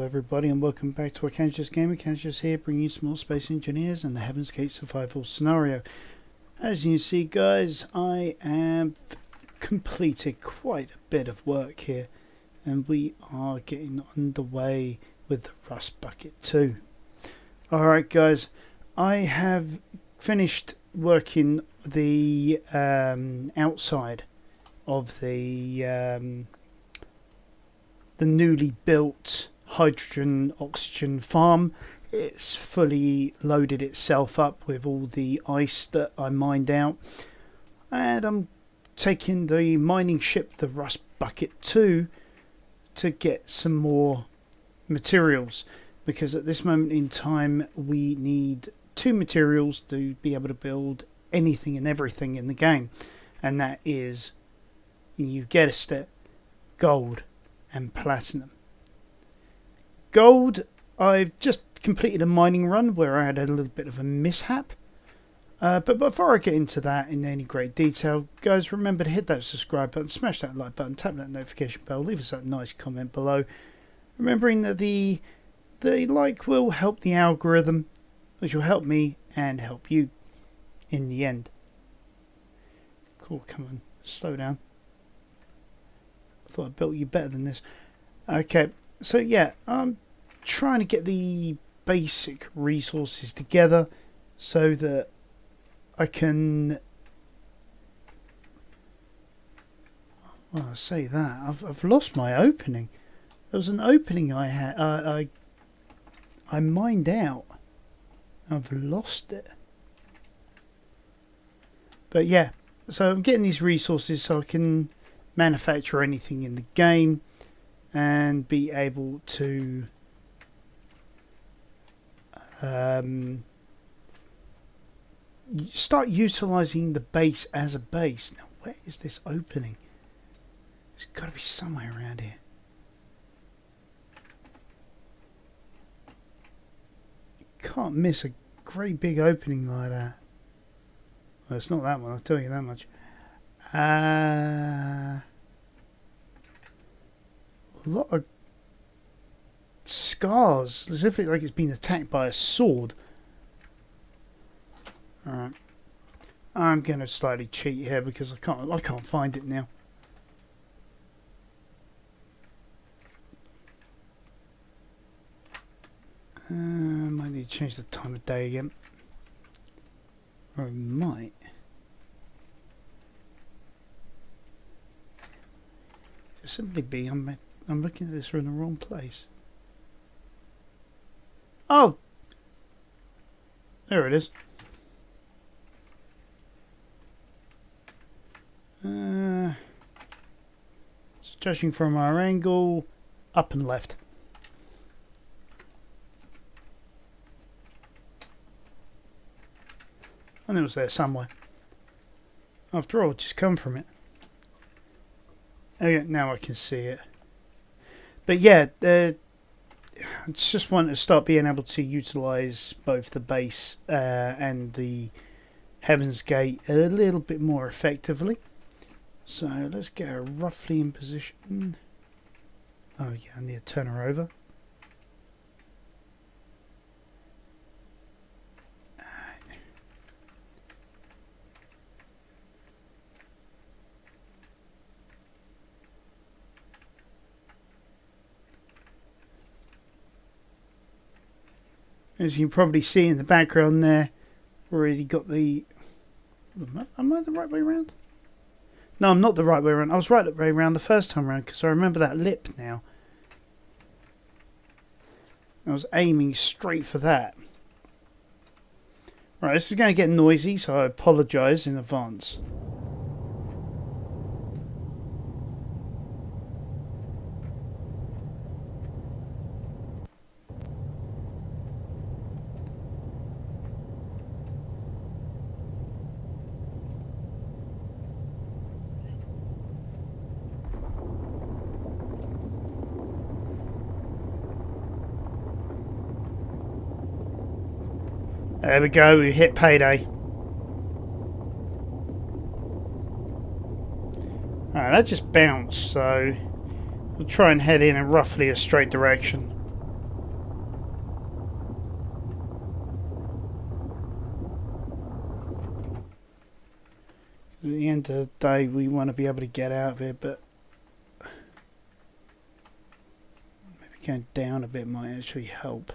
everybody, and welcome back to Archangulus Gaming. Archangulus here, bringing you some more Space Engineers and the Heaven's Gate survival scenario. As you see, guys, I have completed quite a bit of work here, and we are getting underway with the Rust Bucket 2. Alright guys, I have finished working the outside of the newly built hydrogen oxygen farm. It's fully loaded itself up with all the ice that I mined out, and I'm taking the mining ship, the Rust Bucket 2, to get some more materials, because at this moment in time we need 2 materials to be able to build anything and everything in the game, and that is, you guessed it, gold and platinum. Gold, I've just completed a mining run where I had a little bit of a mishap, but before I get into that in any great detail, guys, remember to hit that subscribe button, smash that like button, tap that notification bell, leave us that nice comment below, remembering that the like will help the algorithm, which will help me and help you in the end. Cool, come on, slow down. I thought I built you better than this. Okay, so yeah, I'm trying to get the basic resources together so that I can... Well, I say that, I've lost my opening. There was an opening I had, I mined out. I've lost it. But yeah, so I'm getting these resources so I can manufacture anything in the game and be able to start utilizing the base as a base. Now, where is this opening? It's got to be somewhere around here. You can't miss a great big opening like that. Well, it's not that one, I'll tell you that much. A lot of scars, as if it's been attacked by a sword. Alright, I'm gonna slightly cheat here because I can't find it now. Might need to change the time of day again, or I might. Simply be I'm looking at this in the wrong place. Oh, there it is. Judging from our angle, up and left. And it was there somewhere. After all, just come from it. Okay, now I can see it. But yeah, I just want to start being able to utilize both the base and the Heaven's Gate a little bit more effectively. So let's get her roughly in position. Oh yeah, I need to turn her over. As you can probably see in the background there, already got the... Am I the right way around? No, I'm not the right way around. I was right way around the first time around because I remember that lip now. I was aiming straight for that. Right, this is going to get noisy, so I apologise in advance. There we go, we hit payday. Alright, that just bounced, so we'll try and head in roughly a straight direction. At the end of the day, we want to be able to get out of here, but maybe going down a bit might actually help.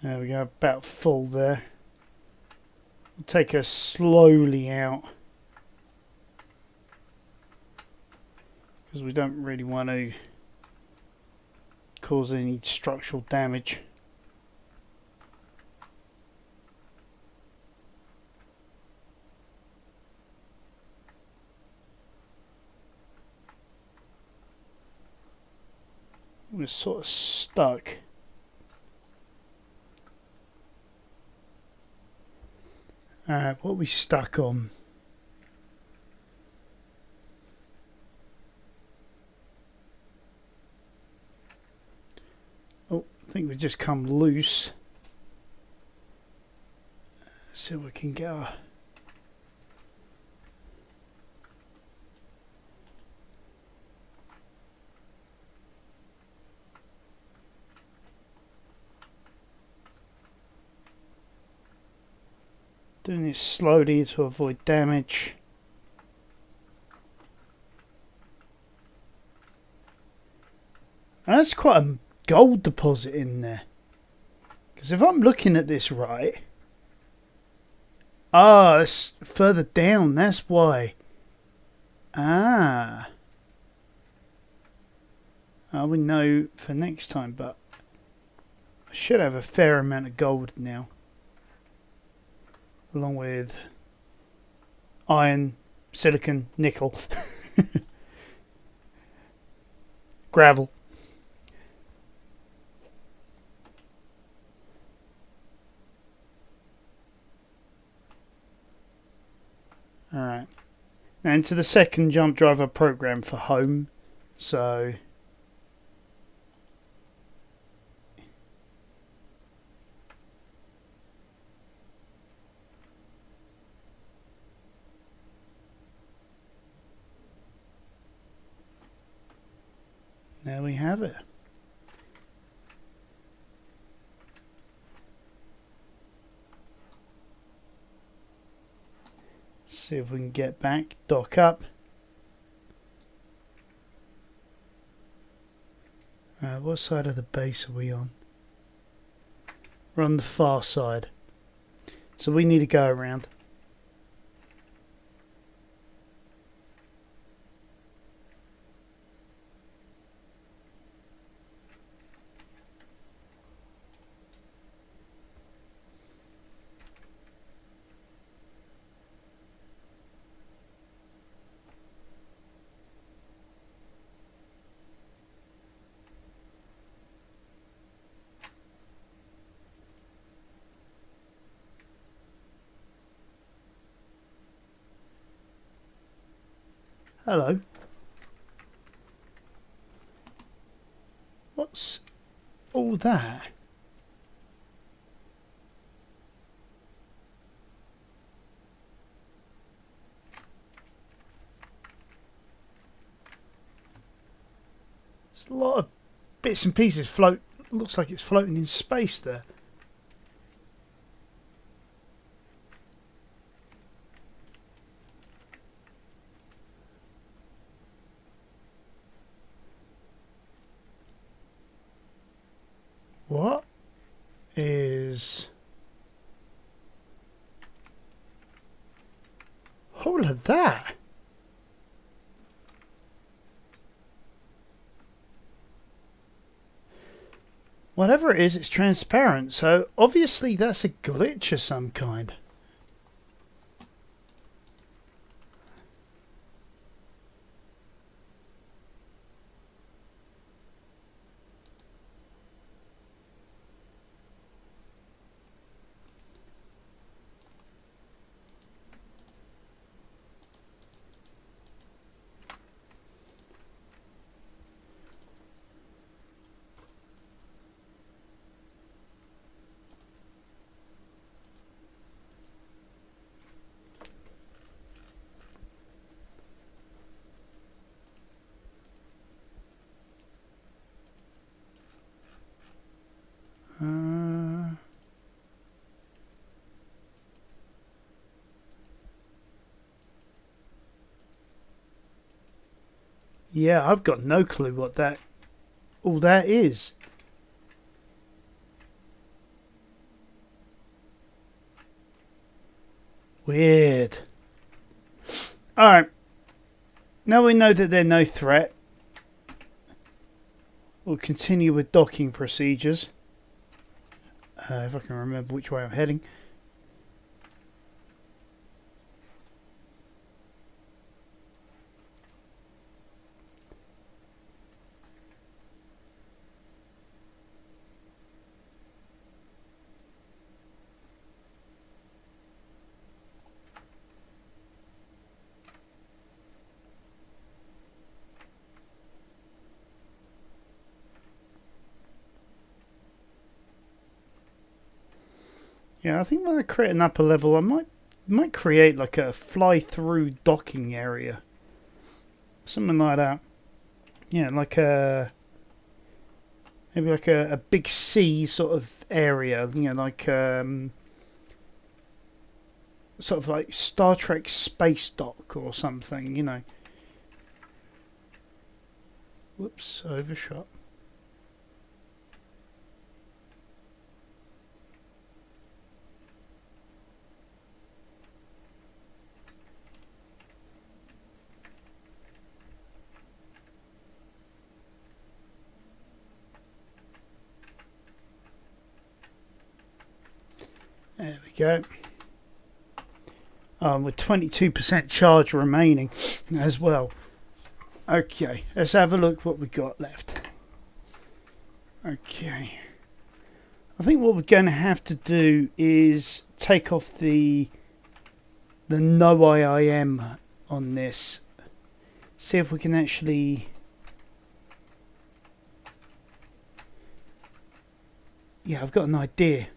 There we go, about full there. We'll take her slowly out, because we don't really want to cause any structural damage. We're sort of stuck. What are we stuck on? Oh, I think we've just come loose. Let's see if we can get our... Doing this slowly to avoid damage. And that's quite a gold deposit in there. Because if I'm looking at this right... Ah, it's further down, that's why. Ah. I will know for next time, but I should have a fair amount of gold now. Along with iron, silicon, nickel, gravel. Alright. Now into the second jump driver program for home. So... there we have it. See if we can get back, dock up. What side of the base are we on? We're on the far side. So we need to go around. Hello. What's all that? There's a lot of bits and pieces float. Looks like it's floating in space there. What is all of that? Whatever it is, it's transparent, so obviously that's a glitch of some kind. Yeah, I've got no clue what all that is. Weird. Alright. Now we know that they're no threat. We'll continue with docking procedures. If I can remember which way I'm heading. Yeah, I think when I create an upper level, I might create like a fly-through docking area, something like that. Yeah, like maybe like a big sea sort of area. You know, like sort of like Star Trek space dock or something. You know. Whoops, overshot. There we go. With 22% charge remaining as well. Okay, let's have a look what we've got left. Okay. I think what we're going to have to do is take off the no IIM on this. See if we can actually... Yeah, I've got an idea.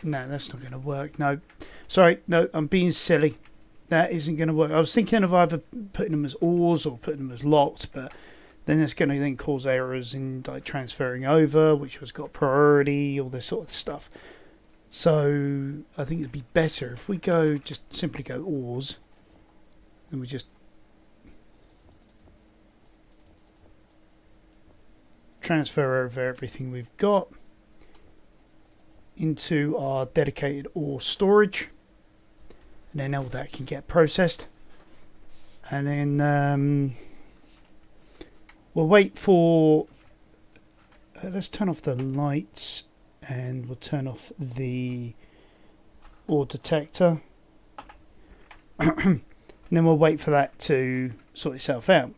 No, that's not going to work. No. Sorry, no, I'm being silly. That isn't going to work. I was thinking of either putting them as oars or putting them as locked, but then it's going to then cause errors in like transferring over, which has got priority, all this sort of stuff. So I think it'd be better if we just simply go oars, and we just transfer over everything we've got into our dedicated ore storage, and then all that can get processed, and then we'll wait for let's turn off the lights, and we'll turn off the ore detector and then we'll wait for that to sort itself out.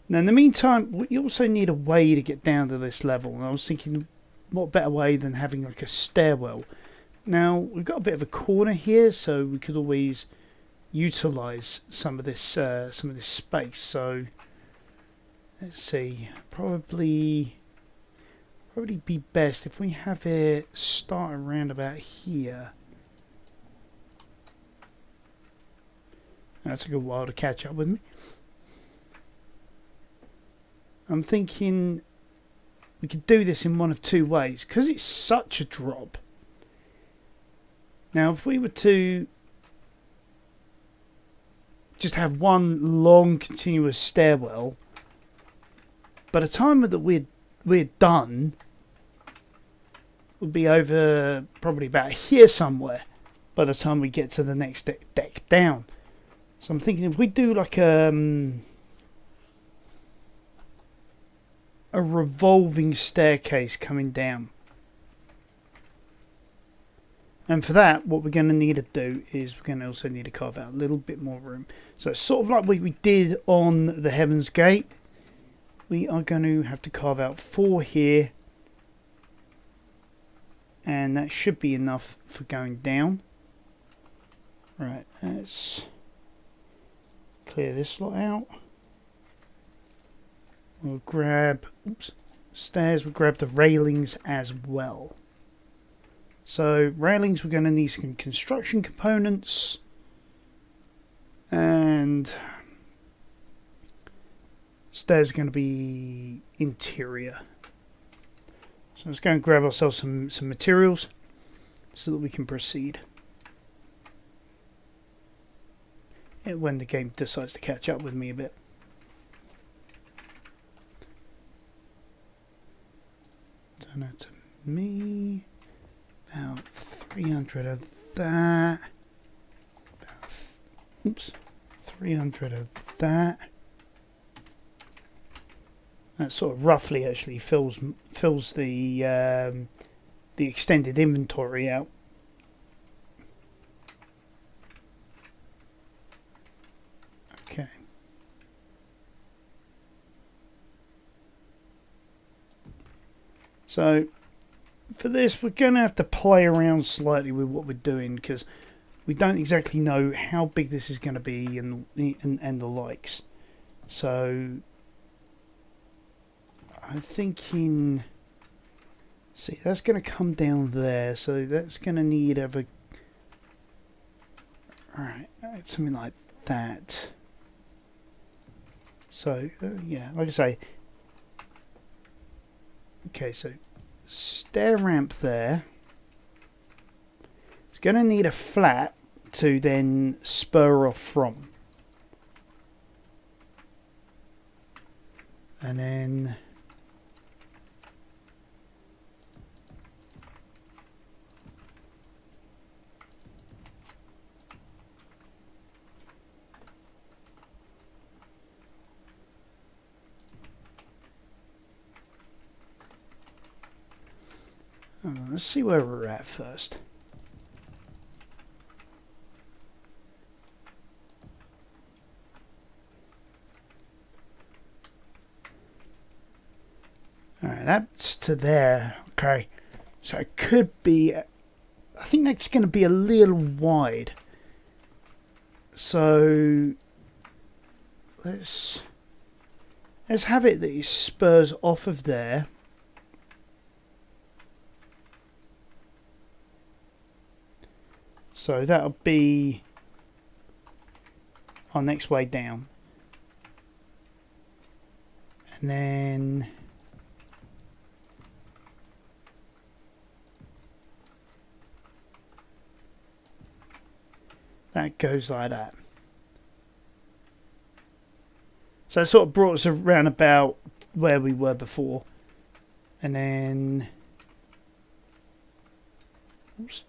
Now in the meantime, you also need a way to get down to this level, and I was thinking, what better way than having like a stairwell. Now we've got a bit of a corner here, so we could always utilize some of this space. So let's see, probably be best if we have it start around about here. That took a while to catch up with me. I'm thinking we could do this in one of two ways, because it's such a drop. Now, if we were to just have one long, continuous stairwell, by the time that we're done, we'll be over probably about here somewhere by the time we get to the next deck down. So I'm thinking if we do like a revolving staircase coming down. And for that, what we're going to need to do is we're going to also need to carve out a little bit more room. So it's sort of like what we did on the Heaven's Gate. We are going to have to carve out 4 here. And that should be enough for going down. Right, let's clear this lot out. We'll grab stairs, we'll grab the railings as well. So railings, we're going to need some construction components, and stairs are going to be interior. So let's go and grab ourselves some materials so that we can proceed. when the game decides to catch up with me a bit. Done it to me. About 300 of that. Oops. 300 of that. That sort of roughly actually fills the extended inventory out. Okay. So for this, we're going to have to play around slightly with what we're doing because we don't exactly know how big this is going to be and the likes. So I'm thinking, see, that's going to come down there, so that's going to need alright, something like that. So yeah, like I say, okay, so stair ramp there. It's going to need a flat to then spur off from. And then let's see where we're at first. Alright, that's to there. Okay, so it could be, I think that's going to be a little wide. So let's have it that it spurs off of there. So that'll be our next way down. And then that goes like that. So it sort of brought us around about where we were before. And then oops.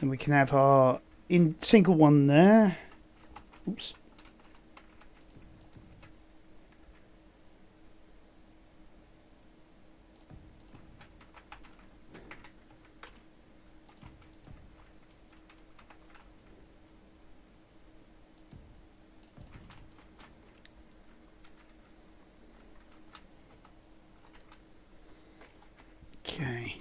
And we can have our single one there. Oops. Okay.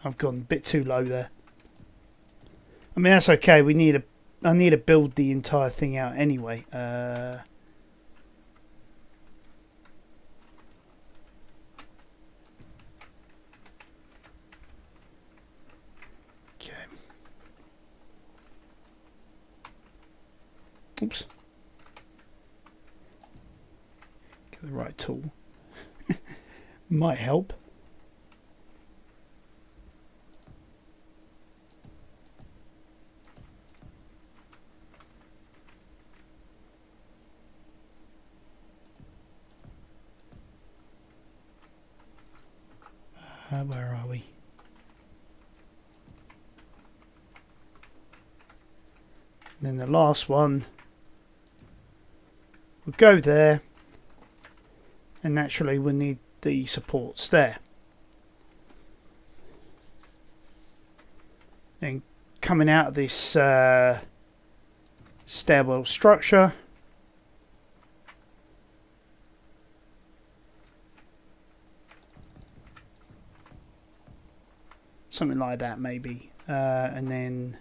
I've gone a bit too low there. I mean, that's okay. I need to build the entire thing out anyway. Okay. Oops. Get the right tool. Might help. Where are we? And then the last one will go there, and naturally we'll need the supports there. Then coming out of this stairwell structure, something like that maybe, and then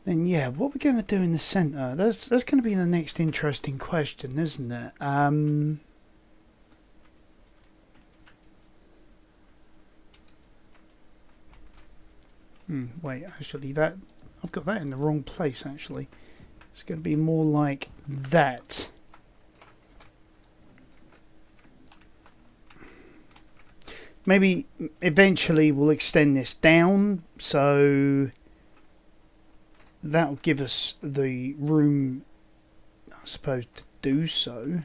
then yeah, what we're going to do in the centre, that's going to be the next interesting question, isn't it? Wait, actually, that I've got that in the wrong place, actually. It's going to be more like that. Maybe eventually we'll extend this down, so that'll give us the room, I suppose, to do so.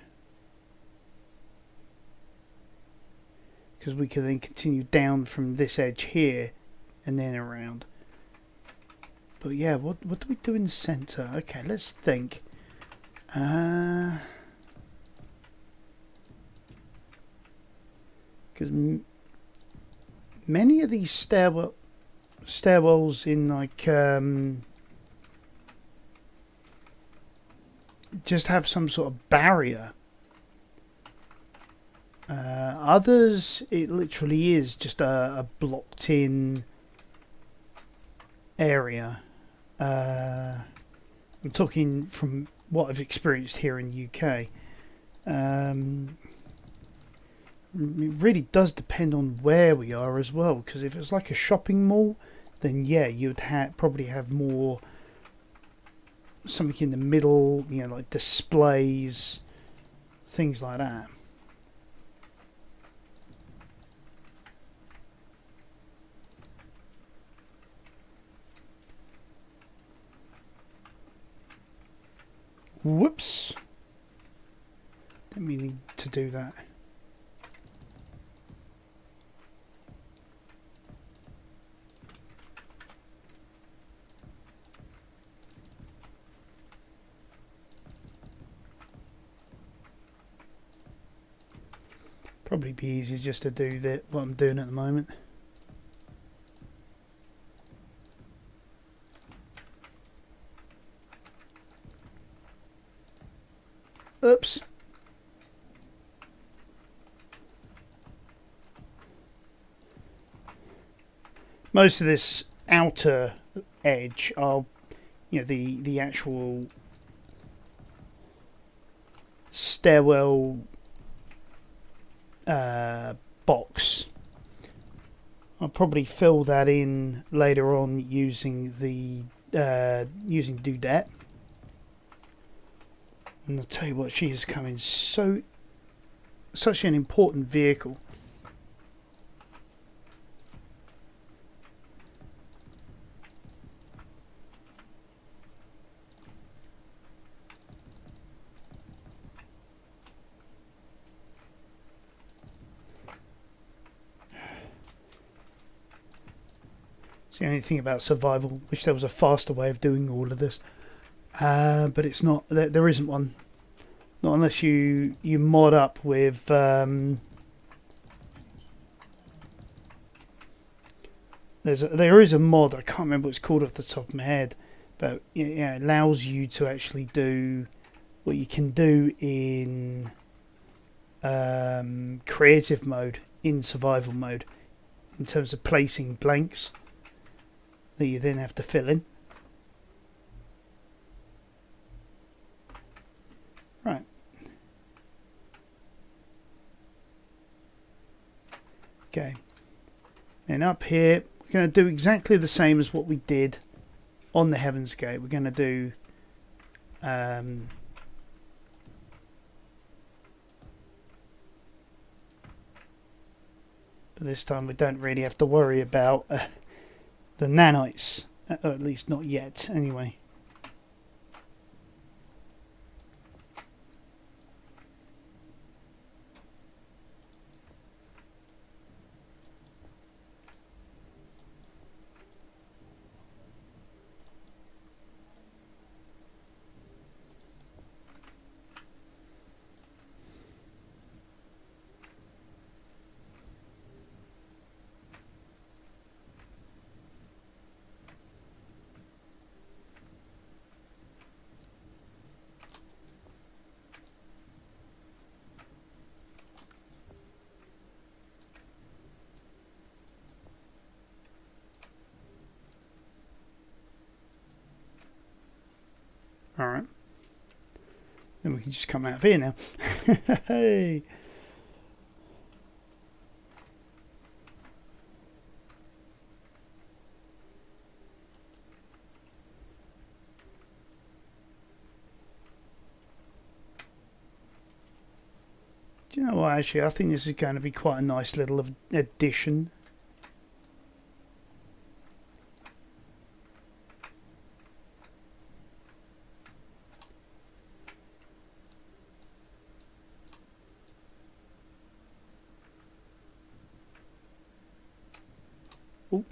Because we can then continue down from this edge here and then around. But yeah, what do we do in the centre? Okay, let's think. Because many of these stairwells in like just have some sort of barrier. Others, it literally is just a blocked in area. I'm talking from what I've experienced here in the UK. It really does depend on where we are as well, because if it's like a shopping mall, then yeah, you'd probably have more something in the middle, you know, like displays, things like that. Whoops. Didn't mean to do that. Probably be easier just to do what I'm doing at the moment. Oops. Most of this outer edge are, you know, the actual stairwell box. I'll probably fill that in later on using the using Dudette. And I'll tell you what, she is coming such an important vehicle. It's the only thing about survival. Wish there was a faster way of doing all of this. But it's not. There isn't one. Not unless you mod up with there is a mod. I can't remember what it's called off the top of my head, but yeah, it allows you to actually do what you can do in creative mode, in survival mode, in terms of placing blanks that you then have to fill in. Right. Okay. And up here, we're going to do exactly the same as what we did on the Heaven's Gate. We're going to do but this time we don't really have to worry about the nanites, or at least not yet, anyway. Alright. Then we can just come out of here now. Hey! Do you know what, actually, I think this is going to be quite a nice little addition. Ooh.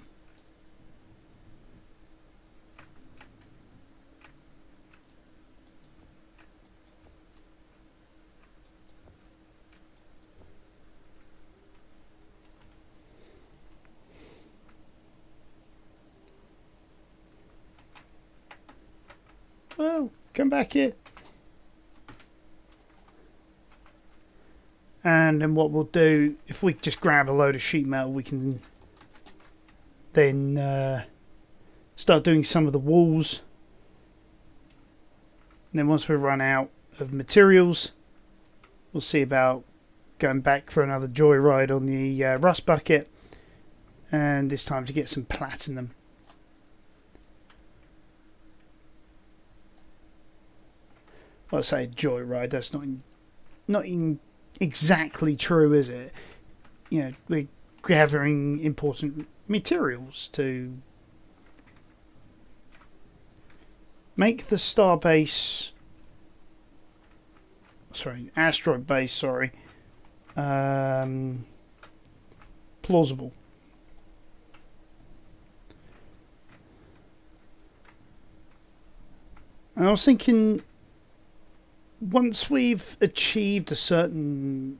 Oh, come back here. And then what we'll do, if we just grab a load of sheet metal, we can then start doing some of the walls. And then once we run out of materials, we'll see about going back for another joyride on the rust bucket. And this time to get some platinum. Well, I say joyride, that's not exactly true, is it? You know, we're gathering important materials to make the asteroid base, plausible. And I was thinking, once we've achieved a certain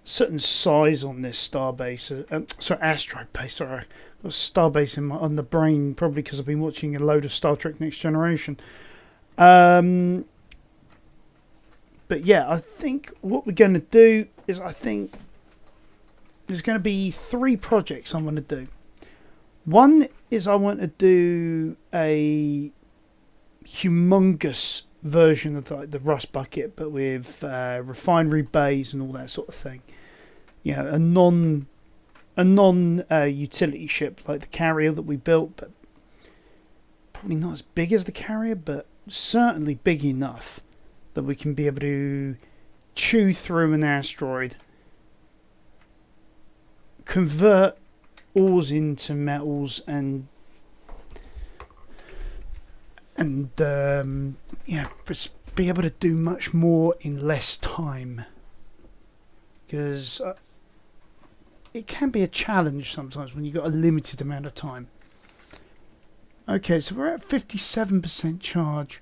size on this asteroid base. Sorry, I've got star base on the brain, probably because I've been watching a load of Star Trek Next Generation. But yeah, I think what we're going to do is, I think there's going to be 3 projects I want to do. One is I want to do a humongous version of the rust bucket, but with refinery bays and all that sort of thing. You know, a non utility ship like the carrier that we built, but probably not as big as the carrier, but certainly big enough that we can be able to chew through an asteroid, convert ores into metals, and be able to do much more in less time, because it can be a challenge sometimes when you've got a limited amount of time. Okay, so we're at 57% charge.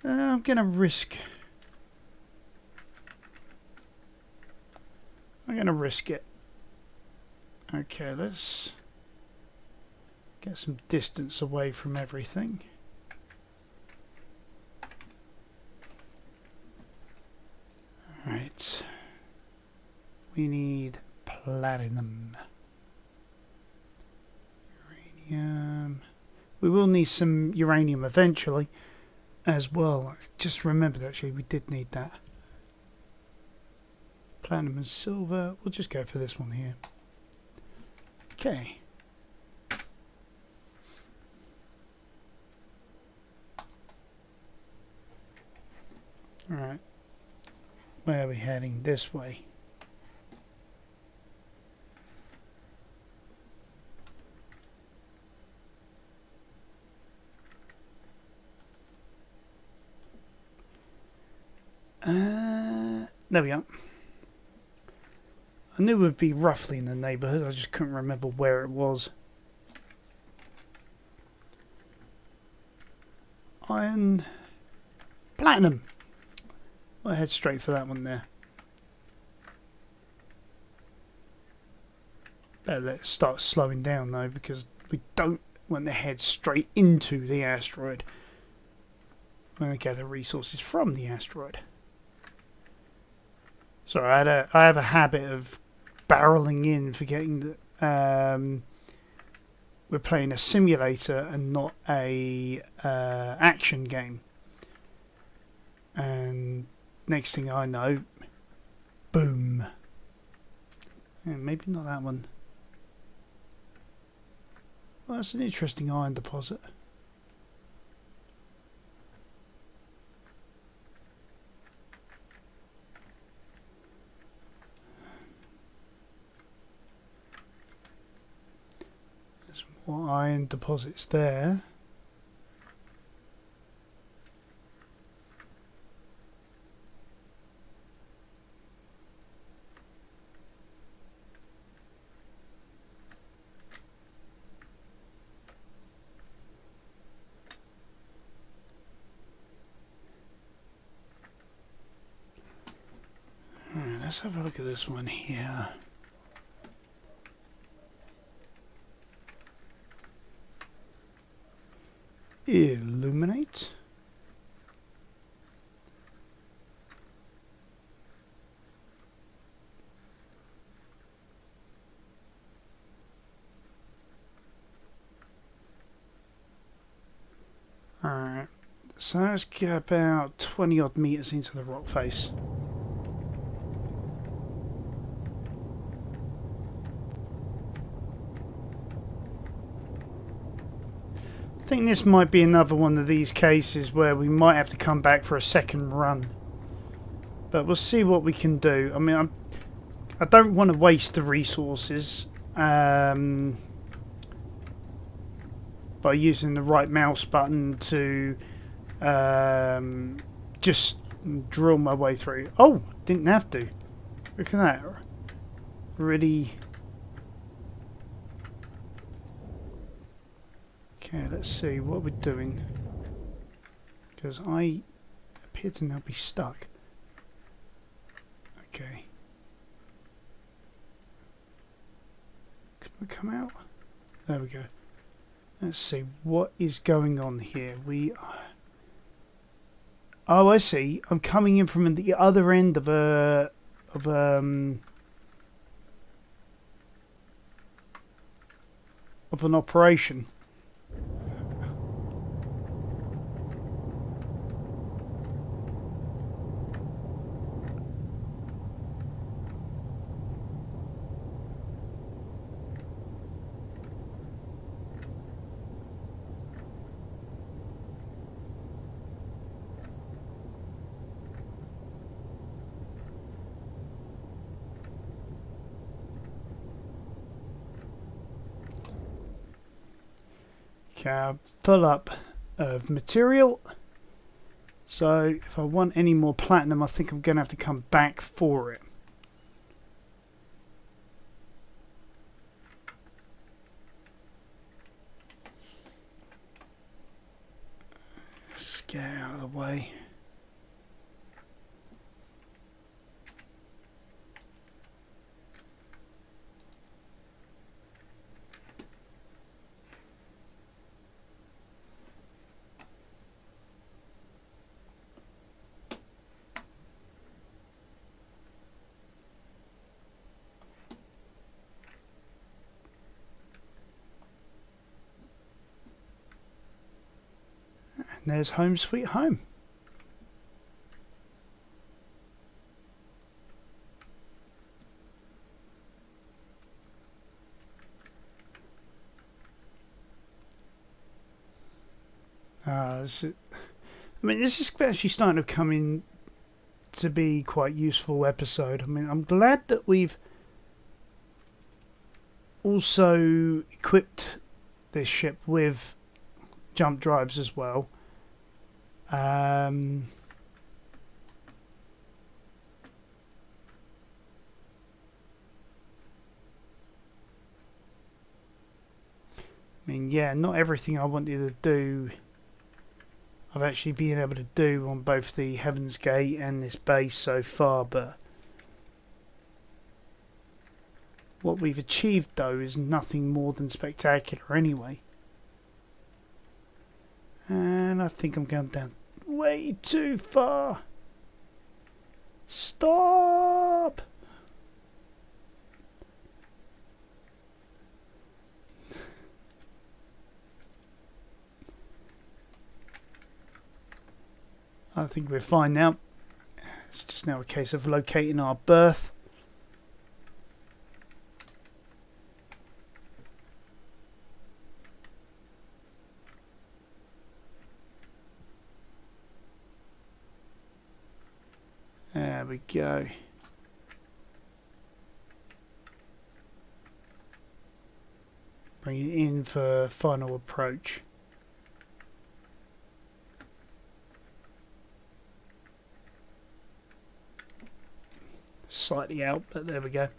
I'm gonna risk it. Okay, let's get some distance away from everything. Right, we need platinum, uranium. We will need some uranium eventually as well. I just remembered, actually, we did need that. Platinum and silver. We'll just go for this one here. Okay. Alright. Where are we heading? This way. There we are. I knew it would be roughly in the neighbourhood, I just couldn't remember where it was. Iron. Platinum. I'll head straight for that one there. Better let's start slowing down though, because we don't want to head straight into the asteroid. We're going to gather resources from the asteroid. Sorry, I have a habit of barreling in, forgetting that we're playing a simulator and not a action game. And next thing I know, boom. Yeah, maybe not that one. Well, that's an interesting iron deposit. There's more iron deposits there. Let's have a look at this one here. Illuminate. Alright, so let's get about 20 odd meters into the rock face. I think this might be another one of these cases where we might have to come back for a second run. But we'll see what we can do. I mean, I don't want to waste the resources by using the right mouse button to just drill my way through. Oh, didn't have to. Look at that. Really... Okay, let's see what we're doing, because I appear to now be stuck. Okay. Can we come out? There we go. Let's see what is going on here. We are... Oh, I see. I'm coming in from the other end of an operation. Full up of material, so if I want any more platinum I think I'm going to have to come back for it. Let's get out of the way. And there's home sweet home. I mean, this is actually starting to come in to be quite useful episode. I mean, I'm glad that we've also equipped this ship with jump drives as well. I mean, yeah, not everything I wanted to do I've actually been able to do on both the Heaven's Gate and this base so far, but what we've achieved though is nothing more than spectacular anyway. And I think I'm going down way too far. Stop! I think we're fine now. It's just now a case of locating our berth. There we go. Bring it in for final approach. Slightly out, but there we go.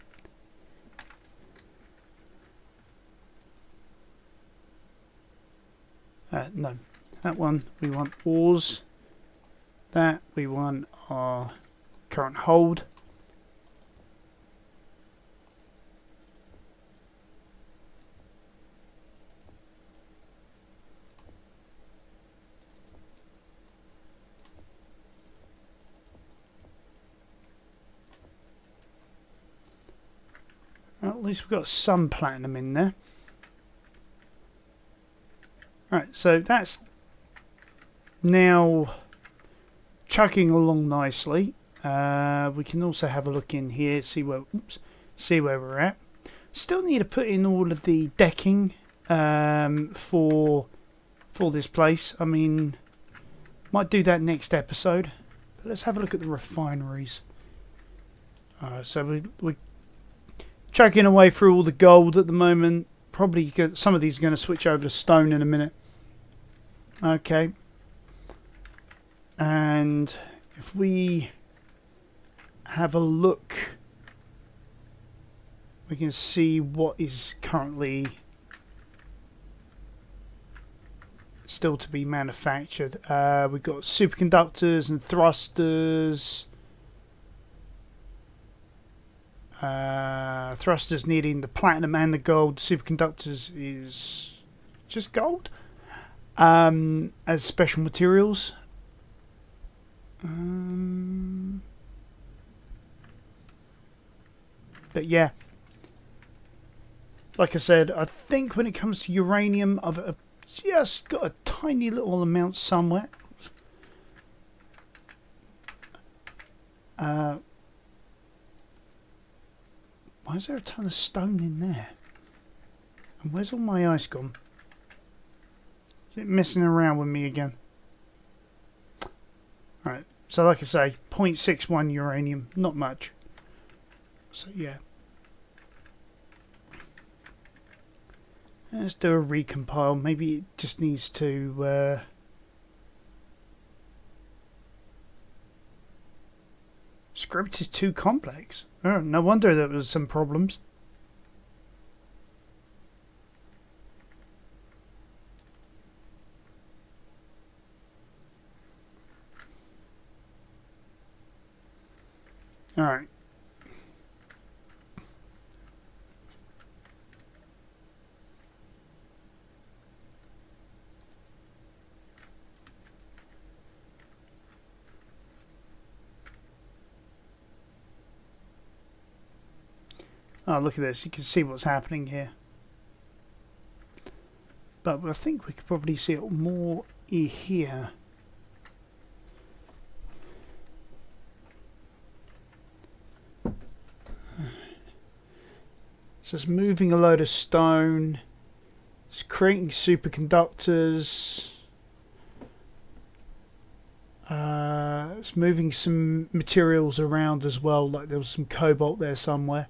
No, that one we want oars. That we want our current hold. Well, at least we've got some platinum in there. Right, so that's now chugging along nicely. We can also have a look in here, see where we're at. Still need to put in all of the decking for this place. I mean, might do that next episode. But let's have a look at the refineries. So we're chugging away through all the gold at the moment. Probably some of these are going to switch over to stone in a minute. Okay. And if we have a look, we can see what is currently still to be manufactured. We've got superconductors and thrusters. Thrusters needing the platinum and the gold. Superconductors is just gold as special materials. But yeah, like I said, I think when it comes to uranium, I've just got a tiny little amount somewhere. Why is there a ton of stone in there? And where's all my ice gone? Is it messing around with me again? Alright, so like I say, 0.61 uranium, not much. So yeah. Let's do a recompile. Maybe it just needs to... Script is too complex. Oh, no wonder there was some problems. Alright. Oh, look at this. You can see what's happening here. But I think we could probably see it more here. So it's moving a load of stone. It's creating superconductors. It's moving some materials around as well, like there was some cobalt there somewhere.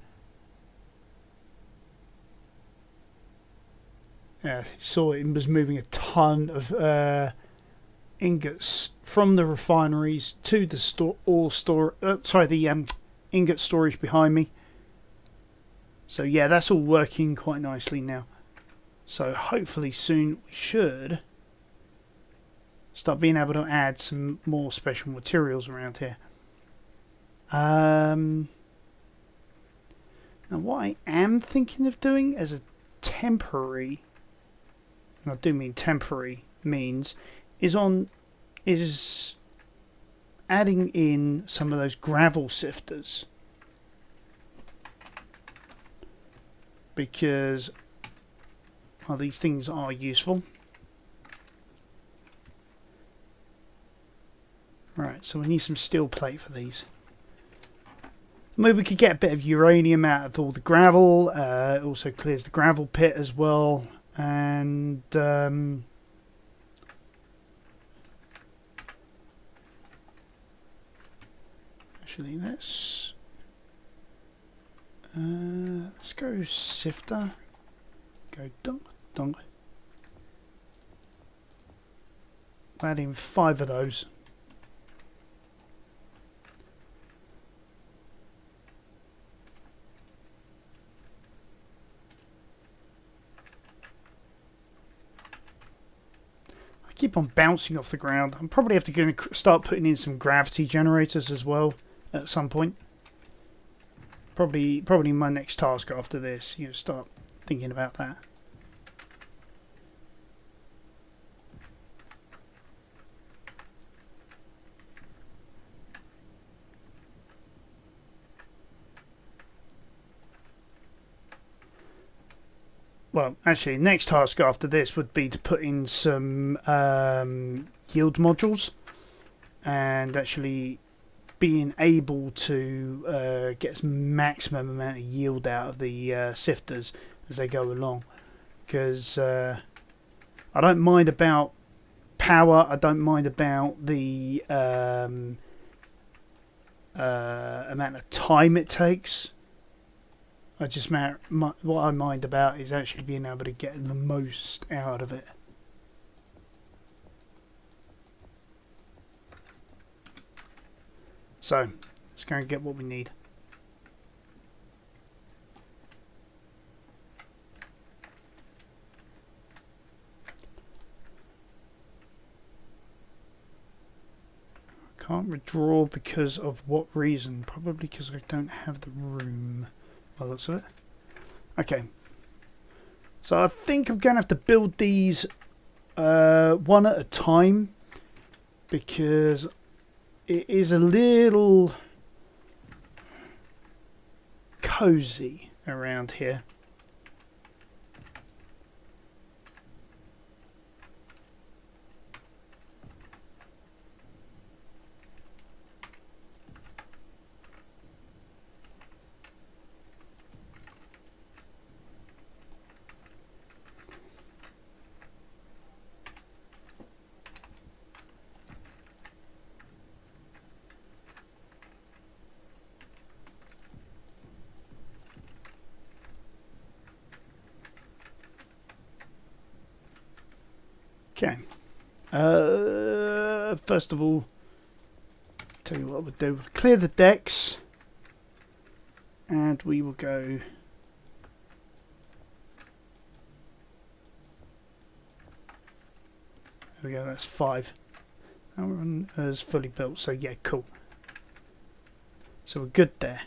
Yeah, saw it was moving a ton of ingots from the refineries to the ingot storage behind me. So yeah, that's all working quite nicely now. So hopefully soon we should start being able to add some more special materials around here. Now what I am thinking of doing as a temporary, and I do mean temporary means, is adding in some of those gravel sifters. Because, well, these things are useful. Right, so we need some steel plate for these. Maybe we could get a bit of uranium out of all the gravel. It also clears the gravel pit as well. And actually, let's go sifter. Go dunk, dunk. Add in 5 of those. I keep on bouncing off the ground. I'm probably have to start putting in some gravity generators as well at some point. Probably my next task after this. You know, start thinking about that. Well, actually, next task after this would be to put in some yield modules and actually being able to get maximum amount of yield out of the sifters as they go along. Because I don't mind about power, I don't mind about the amount of time it takes. I just what I mind about is actually being able to get the most out of it. So let's go and get what we need. Can't withdraw because of what reason? Probably because I don't have the room. By the looks of it. Okay. So I think I'm going to have to build these one at a time because it is a little cozy around here. Okay. First of all, tell you what we'll do. We'll clear the decks, and we will go. There we go. That's 5. That one is fully built. So yeah, cool. So we're good there.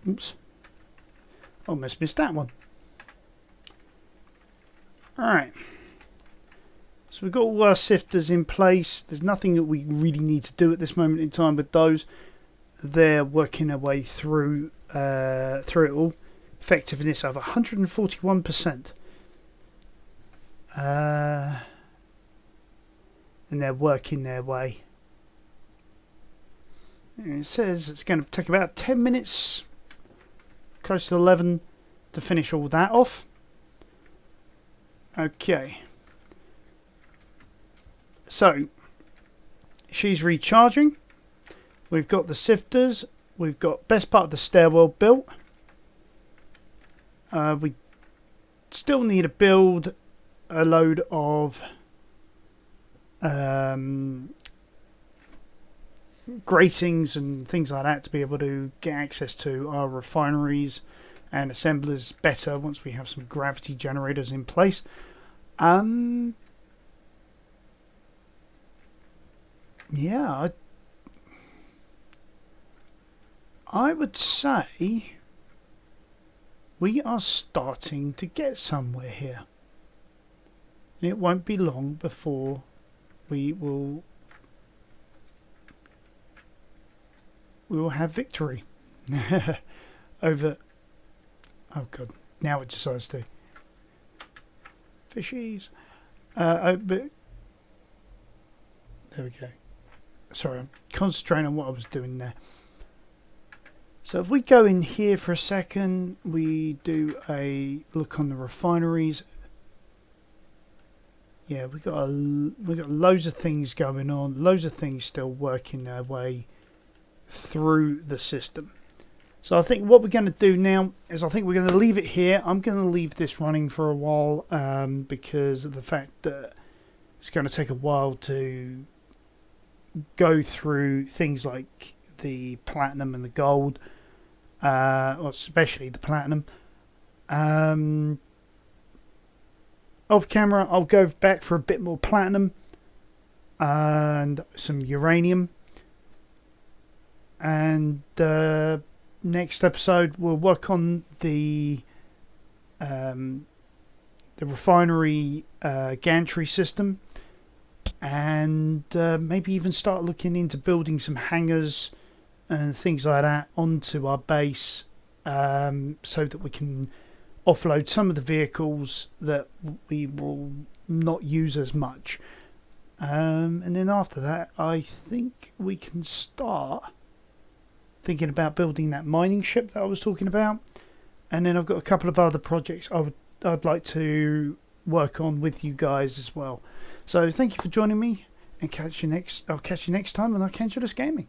Oops. Almost missed that one. Alright. So we've got all our sifters in place. There's nothing that we really need to do at this moment in time with those. They're working their way through it all. Effectiveness of 141%. And they're working their way. And it says it's going to take about 10 minutes, close to 11, to finish all that off. Okay. So, she's recharging. We've got the sifters. We've got best part of the stairwell built. We still need to build a load of gratings and things like that to be able to get access to our refineries and assemblers better once we have some gravity generators in place. Yeah, I would say we are starting to get somewhere here. And it won't be long before we will have victory over... Oh god, now it decides to. Fishies. But there we go. Sorry, I'm concentrating on what I was doing there. So if we go in here for a second, we do a look on the refineries. Yeah, we got loads of things going on, loads of things still working their way through the system. So I think what we're going to do now is I think we're going to leave it here. I'm going to leave this running for a while because of the fact that it's going to take a while to go through things like the platinum and the gold, or especially the platinum. Off camera, I'll go back for a bit more platinum and some uranium. And next episode, we'll work on the refinery gantry system, and maybe even start looking into building some hangars and things like that onto our base, so that we can offload some of the vehicles that we will not use as much. And then after that, I think we can start thinking about building that mining ship that I was talking about. And then I've got a couple of other projects I'd like to work on with you guys as well. So thank you for joining me, and I'll catch you next time on Archangulus Gaming.